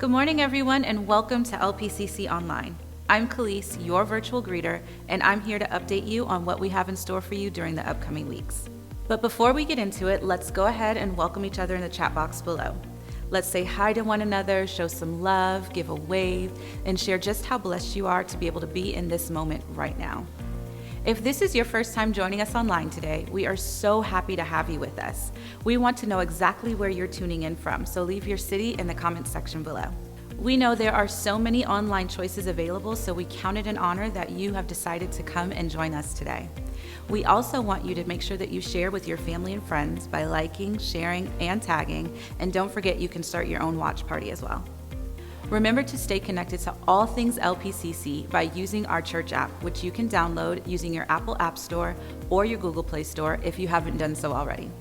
Good morning, everyone, and welcome to LPCC Online. I'm Khalees, your virtual greeter, and I'm here to update you on what we have in store for you during the upcoming weeks. But before we get into it, let's go ahead and welcome each other in the chat box below. Let's say hi to one another, show some love, give a wave, and share just how blessed you are to be able to be in this moment right now. If this is your first time joining us online today, we are so happy to have you with us. We want to know exactly where you're tuning in from, so leave your city in the comments section below. We know there are so many online choices available, so we count it an honor that you have decided to come and join us today. We also want you to make sure that you share with your family and friends by liking, sharing, and tagging, and don't forget you can start your own watch party as well. Remember to stay connected to all things LPCC by using our church app, which you can download using your Apple App Store or your Google Play Store if you haven't done so already.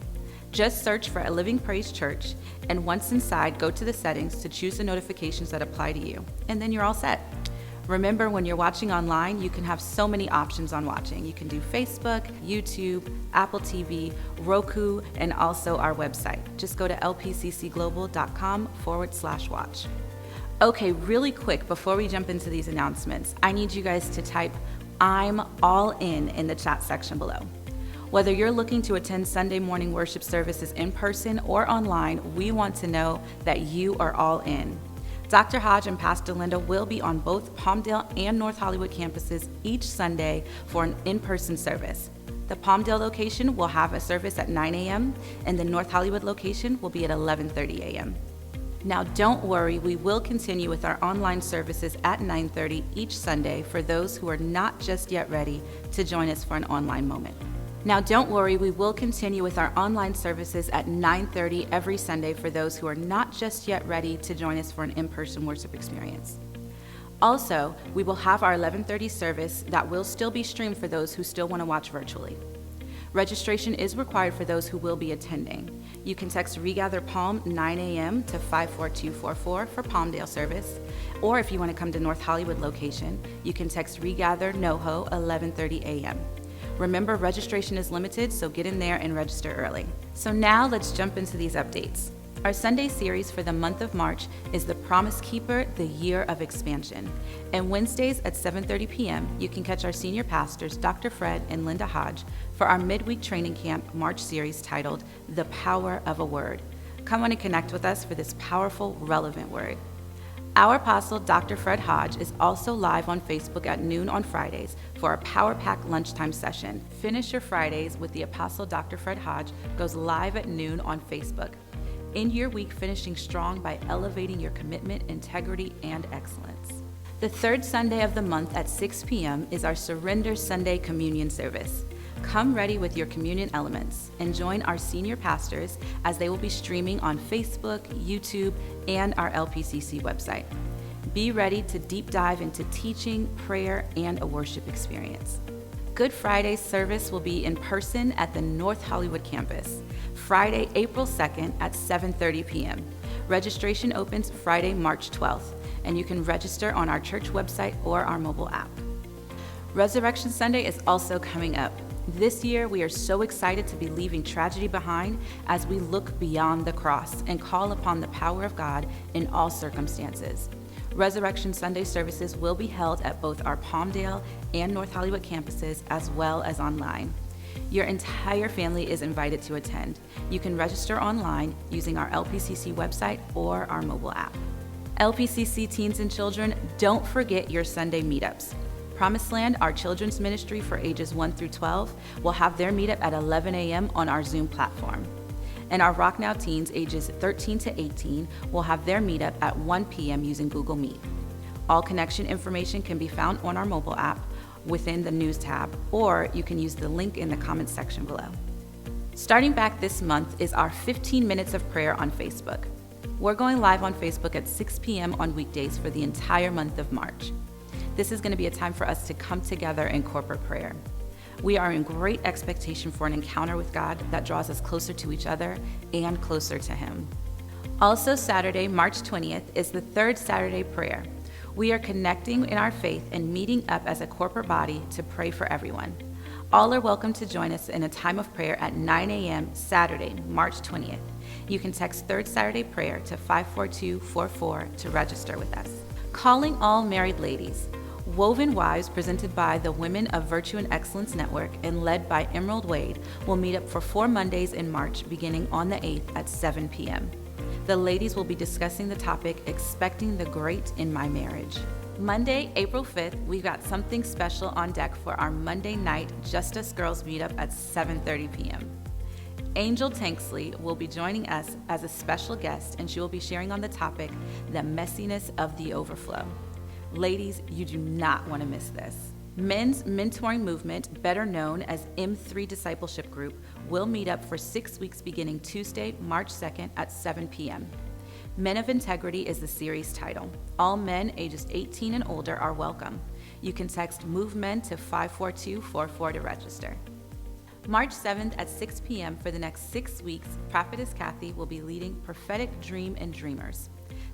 Just search for A Living Praise Church, and once inside, go to the settings to choose the notifications that apply to you, and then you're all set. Remember, when you're watching online, you can have so many options on watching. You can do Facebook, YouTube, Apple TV, Roku, and also our website. Just go to lpccglobal.com/watch. Okay, really quick, before we jump into these announcements, I need you guys to type "I'm all in the chat section below. Whether you're looking to attend Sunday morning worship services in person or online, we want to know that you are all in. Dr. Hodge and Pastor Linda will be on both Palmdale and North Hollywood campuses each Sunday for an in-person service. The Palmdale location will have a service at 9 a.m. and the North Hollywood location will be at 11:30 a.m. Now, don't worry, we will continue with our online services at 9:30 each Sunday for those who are not just yet ready to join us for an online moment. Now, don't worry, we will continue with our online services at 9:30 every Sunday for those who are not just yet ready to join us for an in-person worship experience. Also, we will have our 11:30 service that will still be streamed for those who still want to watch virtually. Registration is required for those who will be attending. You can text Regather Palm 9 a.m. to 54244 for Palmdale service, or if you want to come to North Hollywood location, you can text Regather NoHo 11:30 a.m. Remember, registration is limited, so get in there and register early. So now let's jump into these updates. Our Sunday series for the month of March is The Promise Keeper, the Year of Expansion. And Wednesdays at 7:30 p.m., you can catch our senior pastors, Dr. Fred and Linda Hodge, for our midweek training camp March series titled The Power of a Word. Come on and connect with us for this powerful, relevant word. Our apostle, Dr. Fred Hodge, is also live on Facebook at noon on Fridays for our Power Pack lunchtime session. Finish your Fridays with the apostle, Dr. Fred Hodge, goes live at noon on Facebook. End your week finishing strong by elevating your commitment, integrity, and excellence. The third Sunday of the month at 6 p.m. is our Surrender Sunday Communion service. Come ready with your communion elements and join our senior pastors as they will be streaming on Facebook, YouTube, and our LPCC website. Be ready to deep dive into teaching, prayer, and a worship experience. Good Friday service will be in person at the North Hollywood campus, Friday, April 2nd at 7:30 p.m. Registration opens Friday, March 12th, and you can register on our church website or our mobile app. Resurrection Sunday is also coming up. This year, we are so excited to be leaving tragedy behind as we look beyond the cross and call upon the power of God in all circumstances. Resurrection Sunday services will be held at both our Palmdale and North Hollywood campuses as well as online. Your entire family is invited to attend. You can register online using our LPCC website or our mobile app. LPCC teens and children, don't forget your Sunday meetups. Promised Land, our children's ministry for ages 1 through 12, will have their meetup at 11 a.m. on our Zoom platform. And our Rock Now teens ages 13 to 18 will have their meetup at 1 p.m. using Google Meet. All connection information can be found on our mobile app within the News tab, or you can use the link in the comments section below. Starting back this month is our 15 minutes of prayer on Facebook. We're going live on Facebook at 6 p.m. on weekdays for the entire month of March. This is going to be a time for us to come together in corporate prayer. We are in great expectation for an encounter with God that draws us closer to each other and closer to Him. Also, Saturday, March 20th, is the third Saturday prayer. We are connecting in our faith and meeting up as a corporate body to pray for everyone. All are welcome to join us in a time of prayer at 9 a.m. Saturday, March 20th. You can text Third Saturday Prayer to 54244 to register with us. Calling all married ladies. Woven Wives, presented by the Women of Virtue and Excellence Network and led by Emerald Wade, will meet up for 4 Mondays in March, beginning on the 8th at 7 p.m. The ladies will be discussing the topic, Expecting the Great in My Marriage. Monday, April 5th, we've got something special on deck for our Monday night Just Us Girls meetup at 7:30 p.m. Angel Tanksley will be joining us as a special guest, and she will be sharing on the topic, The Messiness of the Overflow. Ladies, you do not want to miss this. Men's Mentoring Movement, better known as M3 Discipleship Group, will meet up for 6 weeks beginning Tuesday, March 2nd at 7 p.m. Men of Integrity is the series title. All men ages 18 and older are welcome. You can text MOVEMEN to 54244 to register. March 7th at 6 p.m. for the next 6 weeks, Prophetess Kathy will be leading Prophetic Dream and Dreamers.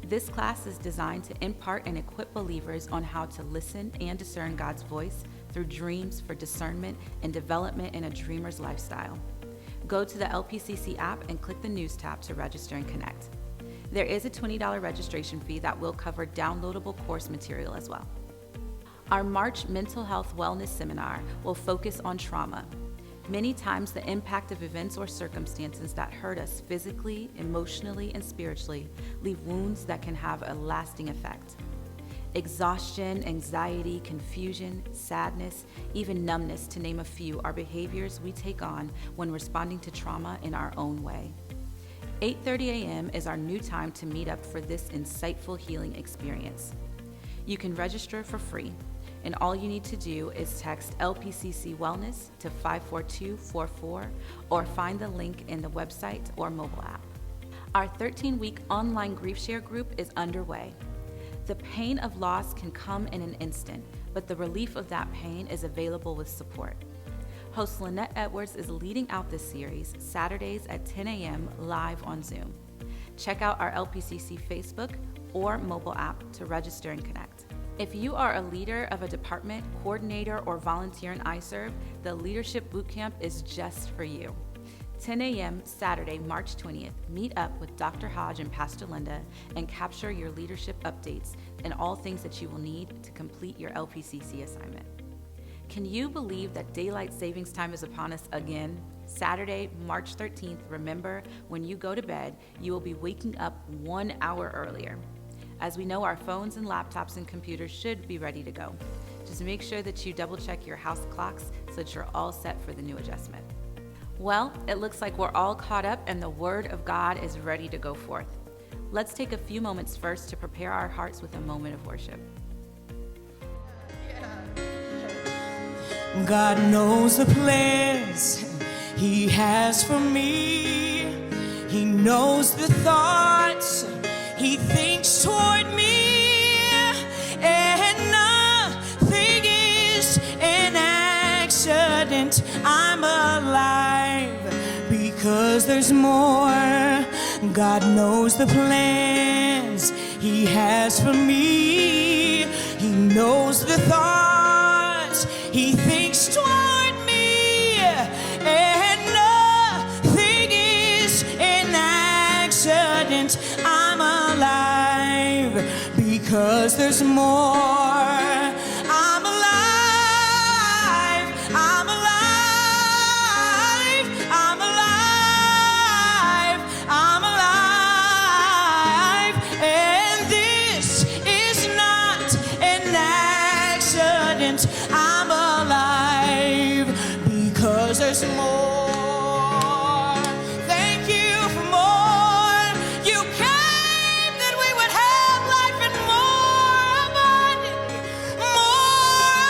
This class is designed to impart and equip believers on how to listen and discern God's voice through dreams for discernment and development in a dreamer's lifestyle. Go to the LPCC app and click the News tab to register and connect. There is a $20 registration fee that will cover downloadable course material as well. Our March Mental Health Wellness Seminar will focus on trauma. Many times the impact of events or circumstances that hurt us physically, emotionally, and spiritually leave wounds that can have a lasting effect. Exhaustion, anxiety, confusion, sadness, even numbness, to name a few, are behaviors we take on when responding to trauma in our own way. 8:30 a.m. is our new time to meet up for this insightful healing experience. You can register for free, and all you need to do is text LPCC Wellness to 54244 or find the link in the website or mobile app. Our 13-week online grief share group is underway. The pain of loss can come in an instant, but the relief of that pain is available with support. Host Lynette Edwards is leading out this series Saturdays at 10 a.m. live on Zoom. Check out our LPCC Facebook or mobile app to register and connect. If you are a leader of a department, coordinator, or volunteer in iServe, the Leadership Bootcamp is just for you. 10 a.m. Saturday, March 20th, meet up with Dr. Hodge and Pastor Linda and capture your leadership updates and all things that you will need to complete your LPCC assignment. Can you believe that daylight savings time is upon us again? Saturday, March 13th, remember, when you go to bed, you will be waking up 1 hour earlier. As we know, our phones and laptops and computers should be ready to go. Just make sure that you double check your house clocks so that you're all set for the new adjustment. Well, it looks like we're all caught up and the Word of God is ready to go forth. Let's take a few moments first to prepare our hearts with a moment of worship. God knows the plans He has for me. He knows the thoughts He thinks toward me. And nothing is an accident. I'm alive because there's more. God knows the plans He has for me. He knows the thoughts He thinks toward me, and nothing is an accident. I'm alive because there's more. I'm alive, I'm alive, I'm alive, I'm alive, and this is not an accident. I'm alive because there's more. Thank you for more. You came that we would have life and more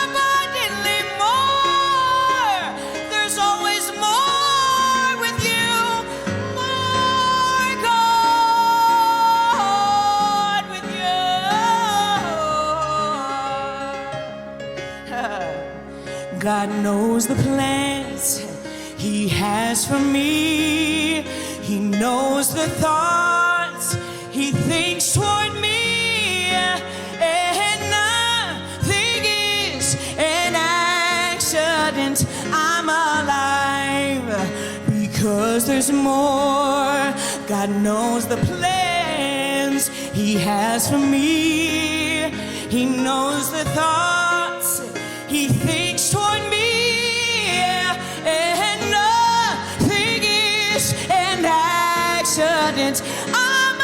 abundantly more. There's always more with you, more God with you. God knows the plans He has for me. He knows the thoughts He thinks toward me. And nothing is an accident. I'm alive because because there's more. God knows the plans He has for me. He knows the thoughts He thinks toward me, and nothing is an accident. I'm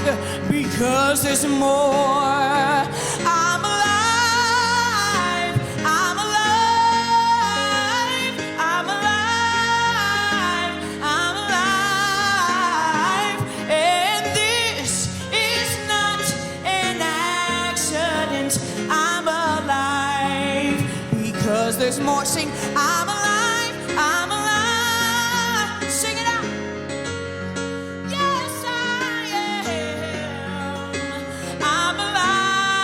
alive because there's more. I'm alive, I'm alive, I'm alive, I'm alive, and this is not an accident. I'm alive because there's more. Sing, I'm alive, I'm alive. Sing it out. Yes, I am. I'm alive,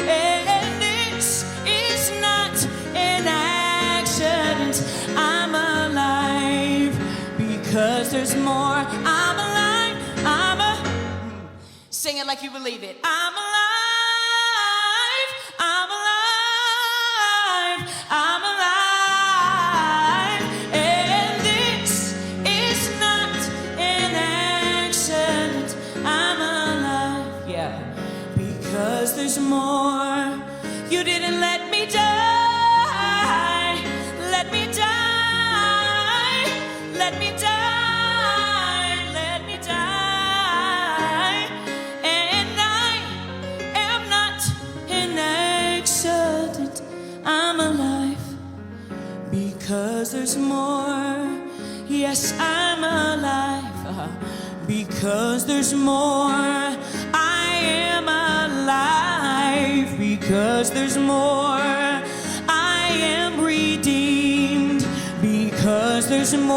and this is not an accident. I'm alive because there's more. I'm alive, sing it like you believe it. I'm alive, I'm alive, I'm alive, and this is not an accident. I'm alive, yeah, because there's more. You didn't let me die, let me die, let me die, let me die, and I am not an accident. I'm alive because there's more. Yes, I'm alive because there's more. I am alive because there's more. I am redeemed because there's more.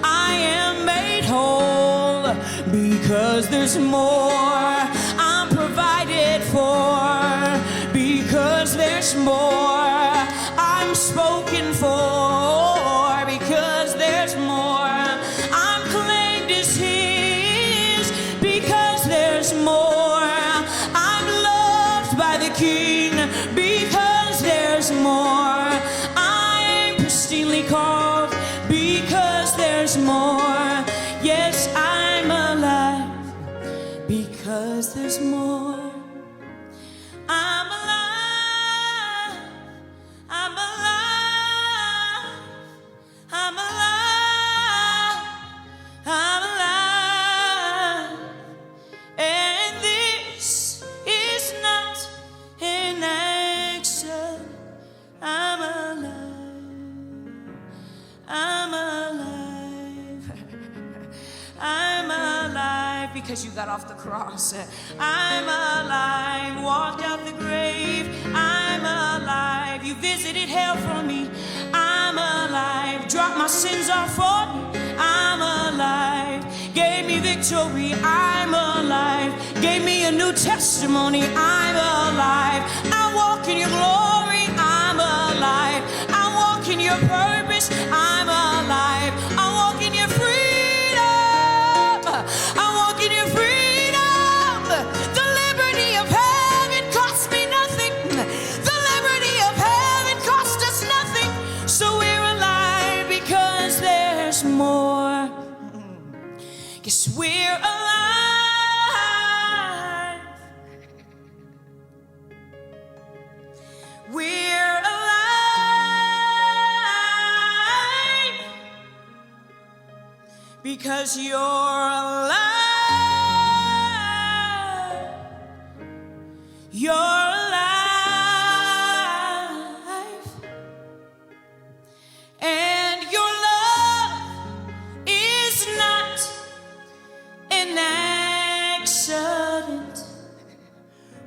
I am made whole because there's more. I'm provided for because there's more. I'm spoken for because there's more. I'm claimed as His because there's more. I'm loved by the King because there's more. I'm pristinely called because there's more. Yes, I'm alive because there's more. I'm alive, I'm alive, I'm alive, I'm alive, and this is not an accident. I'm alive, I'm alive, I'm alive because you got off the cross. I'm alive, walked out the grave. I'm alive, you visited hell for me. I'm alive, dropped my sins off for me. I'm alive, gave me victory. I'm alive, gave me a new testimony. I'm alive, I walk in your glory. I'm alive, I walk in your purpose. I'm alive, I walk in your freedom. I walk in your freedom. The liberty of heaven cost me nothing. The liberty of heaven cost us nothing. So we're alive because there's more. Yes, we're alive. We're alive because you're alive. You're alive, and your love is not an accident.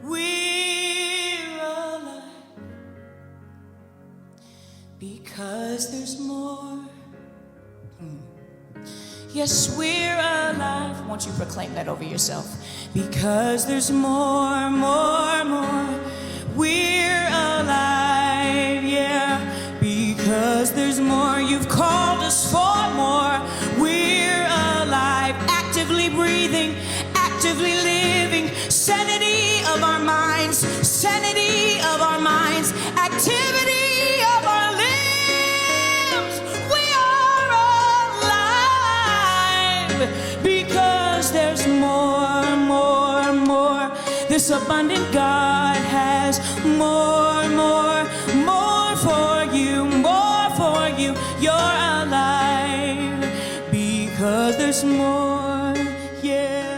We're alive because there's more. Yes, we're alive. Won't you proclaim that over yourself? Because there's more, more, more. We're alive, yeah. Because there's more. You've called us for more. We're alive, actively breathing, actively living. Sanity of our minds, sanity of our minds, activity of our limbs. We are abundant. God has more, more, more for you, more for you. You're alive because there's more, yeah.